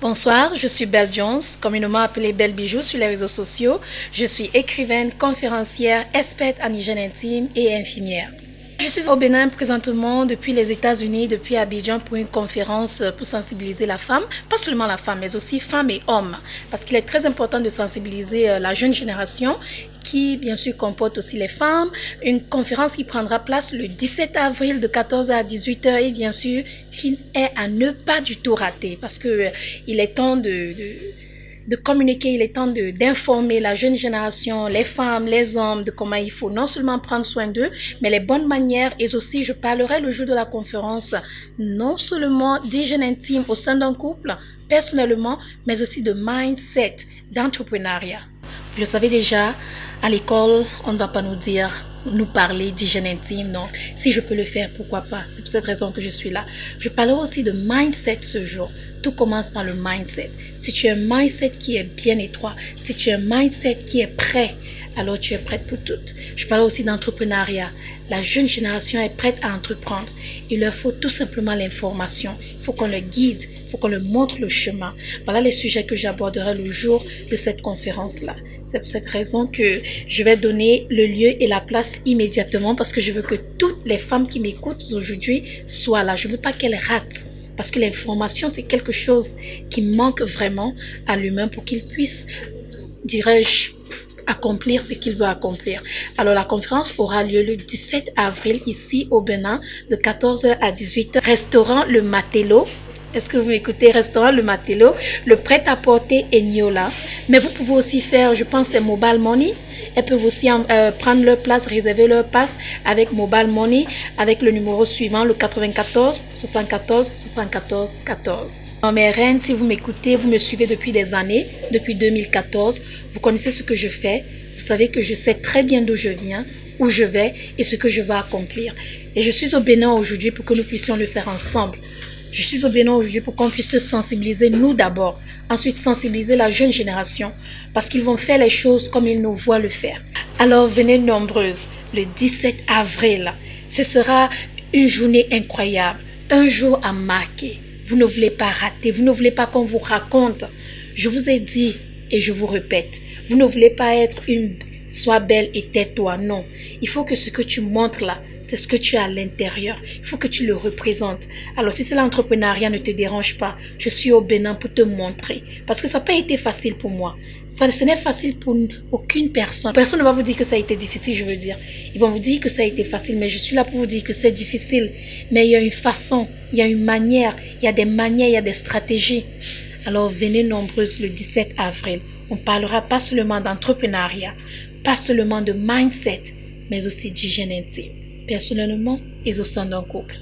Bonsoir, je suis Belle Jones, communément appelée Belle Bijou sur les réseaux sociaux. Je suis écrivaine, conférencière, experte en hygiène intime et infirmière. Je suis au Bénin présentement depuis les États-Unis, depuis Abidjan pour une conférence pour sensibiliser la femme, pas seulement la femme, mais aussi femmes et hommes, parce qu'il est très important de sensibiliser la jeune génération qui bien sûr comporte aussi les femmes. Une conférence qui prendra place le 17 avril de 14h à 18h et bien sûr qui est à ne pas du tout rater parce que il est temps de communiquer, il est temps d'informer la jeune génération, les femmes, les hommes, de comment il faut non seulement prendre soin d'eux, mais les bonnes manières. Et aussi, je parlerai le jour de la conférence, non seulement d'hygiène intime au sein d'un couple, personnellement, mais aussi de mindset, d'entrepreneuriat. Vous le savez déjà, à l'école, on ne va pas nous parler d'hygiène intime. Donc, si je peux le faire, pourquoi pas? C'est pour cette raison que je suis là. Je parlerai aussi de mindset ce jour. Tout commence par le mindset. Si tu as un mindset qui est bien étroit, si tu as un mindset qui est prêt, alors tu es prête pour tout. Je parle aussi d'entrepreneuriat. La jeune génération est prête à entreprendre. Il leur faut tout simplement l'information. Il faut qu'on le guide, il faut qu'on leur montre le chemin. Voilà les sujets que j'aborderai le jour de cette conférence-là. C'est pour cette raison que je vais donner le lieu et la place immédiatement parce que je veux que toutes les femmes qui m'écoutent aujourd'hui soient là. Je ne veux pas qu'elles ratent. Parce que l'information, c'est quelque chose qui manque vraiment à l'humain pour qu'il puisse, dirais-je, accomplir ce qu'il veut accomplir. Alors la conférence aura lieu le 17 avril ici au Bénin de 14h à 18h. Restaurant Le Matelot. Est-ce que vous m'écoutez? Restaurant Le Matelot. Le prêt-à-porter Eniola. Mais vous pouvez aussi faire, je pense, c'est Mobile Money. Elles peuvent aussi prendre leur place, réserver leur place avec Mobile Money, avec le numéro suivant, le 94 74 74 14. Mes reines, si vous m'écoutez, vous me suivez depuis des années, depuis 2014, vous connaissez ce que je fais, vous savez que je sais très bien d'où je viens, où je vais et ce que je veux accomplir. Et je suis au Bénin aujourd'hui pour que nous puissions le faire ensemble. Je suis au Bénin aujourd'hui pour qu'on puisse se sensibiliser, nous d'abord. Ensuite, sensibiliser la jeune génération. Parce qu'ils vont faire les choses comme ils nous voient le faire. Alors, venez nombreuses. Le 17 avril, ce sera une journée incroyable. Un jour à marquer. Vous ne voulez pas rater. Vous ne voulez pas qu'on vous raconte. Je vous ai dit et je vous répète. Vous ne voulez pas être une... Sois belle et tais-toi. Non. Il faut que ce que tu montres là, c'est ce que tu as à l'intérieur. Il faut que tu le représentes. Alors, si c'est l'entrepreneuriat ne te dérange pas, je suis au Bénin pour te montrer. Parce que ça n'a pas été facile pour moi. Ce n'est facile pour aucune personne. Personne ne va vous dire que ça a été difficile, je veux dire. Ils vont vous dire que ça a été facile, mais je suis là pour vous dire que c'est difficile. Mais il y a une façon, il y a une manière, il y a des manières, il y a des stratégies. Alors, venez nombreuses le 17 avril. On parlera pas seulement d'entrepreneuriat, pas seulement de mindset, mais aussi d'hygiène intime, personnellement et au sein d'un couple.